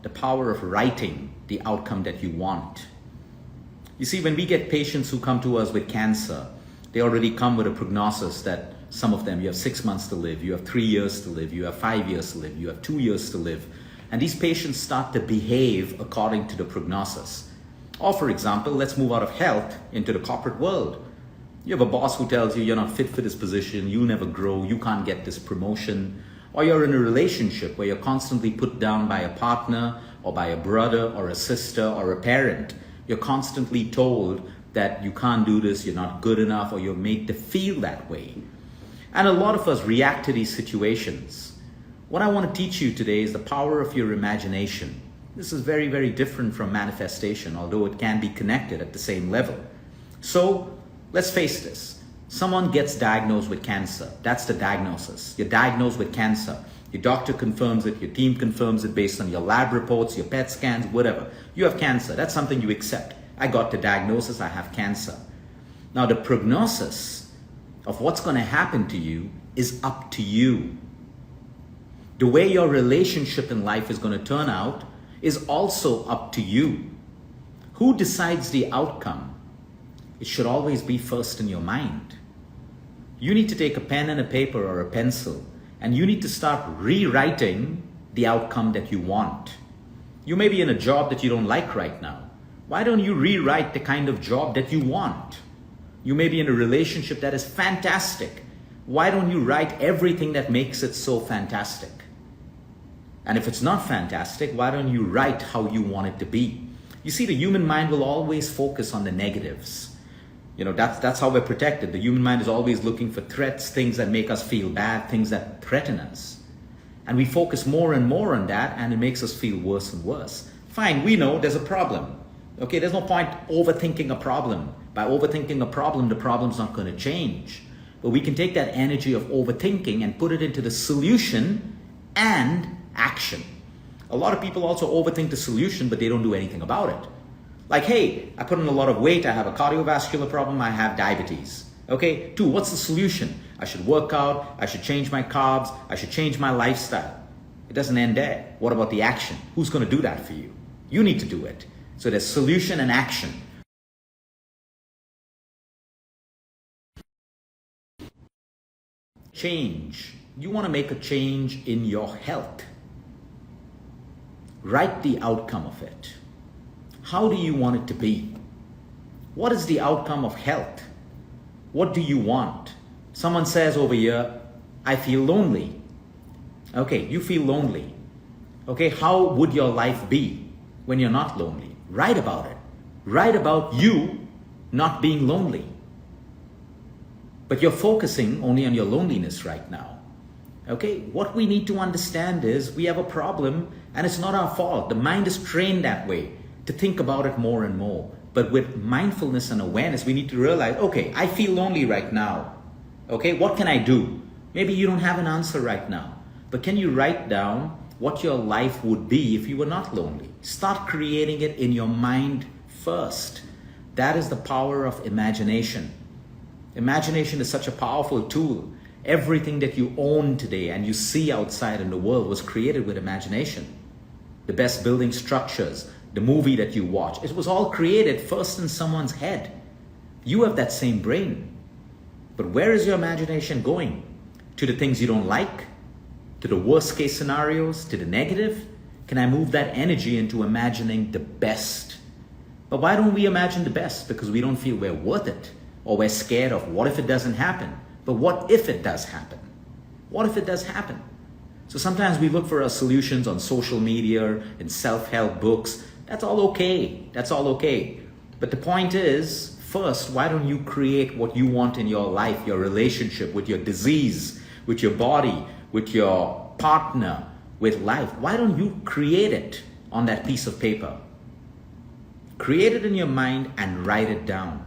the power of writing the outcome that you want. You see, when we get patients who come to us with cancer, they already come with a prognosis that some of them, you have 6 months to live, you have 3 years to live, you have 5 years to live, you have 2 years to live. And these patients start to behave according to the prognosis. Or for example, let's move out of health into the corporate world. You have a boss who tells you you're not fit for this position, you'll never grow, you can't get this promotion. Or you're in a relationship where you're constantly put down by a partner or by a brother or a sister or a parent. You're constantly told that you can't do this, you're not good enough, or you're made to feel that way. And a lot of us react to these situations. What I want to teach you today is the power of your imagination. This is very, very different from manifestation, although it can be connected at the same level. So let's face this. Someone gets diagnosed with cancer. That's the diagnosis. You're diagnosed with cancer. Your doctor confirms it, your team confirms it based on your lab reports, your PET scans, whatever. You have cancer. That's something you accept. I got the diagnosis, I have cancer. Now the prognosis of what's going to happen to you is up to you. The way your relationship in life is going to turn out is also up to you. Who decides the outcome? It should always be first in your mind. You need to take a pen and a paper or a pencil, and you need to start rewriting the outcome that you want. You may be in a job that you don't like right now. Why don't you rewrite the kind of job that you want? You may be in a relationship that is fantastic. Why don't you write everything that makes it so fantastic? And if it's not fantastic, why don't you write how you want it to be? You see, the human mind will always focus on the negatives. You know, that's how we're protected. The human mind is always looking for threats, things that make us feel bad, things that threaten us. And we focus more and more on that, and it makes us feel worse and worse. Fine, we know there's a problem. Okay, there's no point overthinking a problem. By overthinking a problem, the problem's not going to change. But we can take that energy of overthinking and put it into the solution and action. A lot of people also overthink the solution, but they don't do anything about it. Like, hey, I put on a lot of weight, I have a cardiovascular problem, I have diabetes. Okay, 2, what's the solution? I should work out, I should change my carbs, I should change my lifestyle. It doesn't end there. What about the action? Who's going to do that for you? You need to do it. So there's solution and action. Change. You want to make a change in your health. Write the outcome of it. How do you want it to be? What is the outcome of health? What do you want? Someone says over here, I feel lonely. Okay, you feel lonely. Okay, how would your life be when you're not lonely? Write about it. Write about you not being lonely. But you're focusing only on your loneliness right now. Okay, what we need to understand is we have a problem and it's not our fault. The mind is trained that way to think about it more and more. But with mindfulness and awareness, we need to realize, okay, I feel lonely right now. Okay, what can I do? Maybe you don't have an answer right now, but can you write down what your life would be if you were not lonely? Start creating it in your mind first. That is the power of imagination. Imagination is such a powerful tool. Everything that you own today and you see outside in the world was created with imagination. The best building structures, the movie that you watch, it was all created first in someone's head. You have that same brain. But where is your imagination going? To the things you don't like? To the worst case scenarios? To the negative? Can I move that energy into imagining the best? But why don't we imagine the best? Because we don't feel we're worth it. Or we're scared of what if it doesn't happen? But what if it does happen? What if it does happen? So sometimes we look for our solutions on social media, in self-help books. That's all okay. That's all okay. But the point is, first, why don't you create what you want in your life, your relationship, with your disease, with your body, with your partner, with life? Why don't you create it on that piece of paper? Create it in your mind and write it down.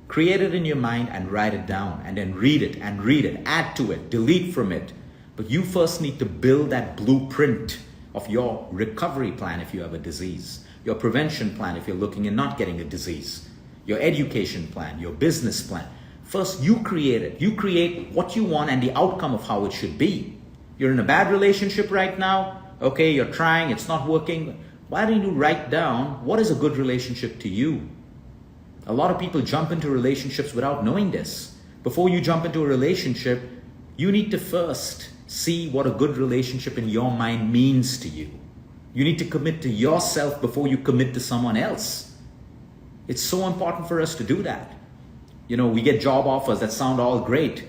Create it in your mind and write it down, and then read it and read it, add to it, delete from it. But you first need to build that blueprint of your recovery plan if you have a disease, your prevention plan if you're looking at not getting a disease, your education plan, your business plan. First, you create it. You create what you want and the outcome of how it should be. You're in a bad relationship right now. Okay, you're trying, it's not working. Why don't you write down what is a good relationship to you? A lot of people jump into relationships without knowing this. Before you jump into a relationship, you need to first see what a good relationship in your mind means to you. You need to commit to yourself before you commit to someone else. It's so important for us to do that. You know, we get job offers that sound all great,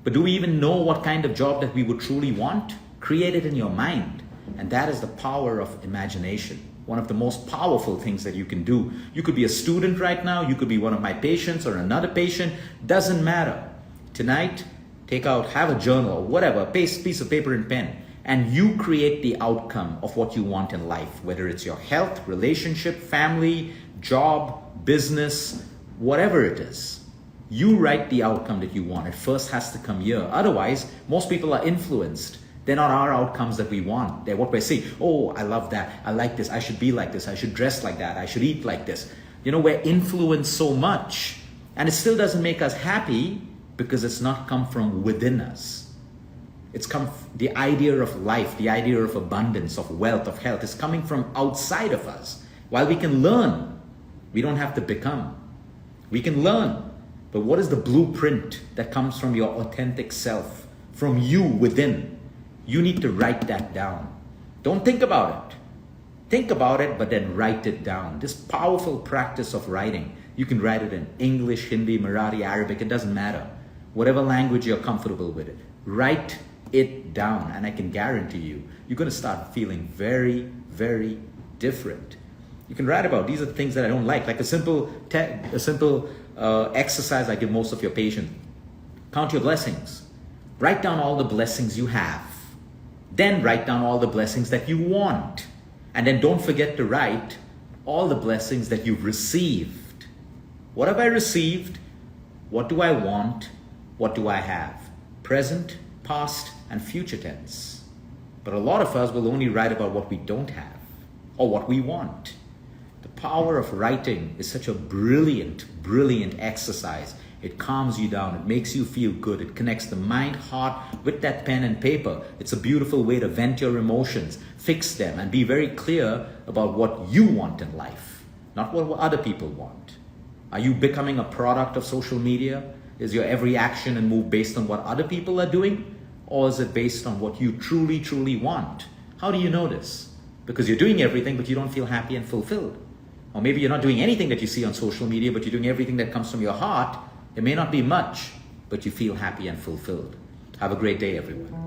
but do we even know what kind of job that we would truly want? Create it in your mind. And that is the power of imagination. One of the most powerful things that you can do. You could be a student right now, you could be one of my patients or another patient, doesn't matter. Tonight, have a journal or whatever, a piece of paper and pen, and you create the outcome of what you want in life, whether it's your health, relationship, family, job, business, whatever it is. You write the outcome that you want. It first has to come here. Otherwise, most people are influenced. They're not our outcomes that we want. They're what we see. Oh, I love that. I like this. I should be like this. I should dress like that. I should eat like this. You know, we're influenced so much, and it still doesn't make us happy because it's not come from within us. It's come, the idea of life, the idea of abundance, of wealth, of health is coming from outside of us. While we can learn, we don't have to become. We can learn. But what is the blueprint that comes from your authentic self, from you within? You need to write that down. Don't think about it. Think about it, but then write it down. This powerful practice of writing, you can write it in English, Hindi, Marathi, Arabic, it doesn't matter. Whatever language you're comfortable with it. Write it down, and I can guarantee you, you're going to start feeling very, very different. You can write about, these are the things that I don't like a simple exercise I give most of your patients. Count your blessings. Write down all the blessings you have. Then write down all the blessings that you want. And then don't forget to write all the blessings that you've received. What have I received? What do I want? What do I have? Present, past, and future tense. But a lot of us will only write about what we don't have or what we want. The power of writing is such a brilliant, brilliant exercise. It calms you down. It makes you feel good. It connects the mind, heart with that pen and paper. It's a beautiful way to vent your emotions, fix them, and be very clear about what you want in life, not what other people want. Are you becoming a product of social media? Is your every action and move based on what other people are doing? Or is it based on what you truly, truly want? How do you know this? Because you're doing everything, but you don't feel happy and fulfilled. Or maybe you're not doing anything that you see on social media, but you're doing everything that comes from your heart. It may not be much, but you feel happy and fulfilled. Have a great day, everyone.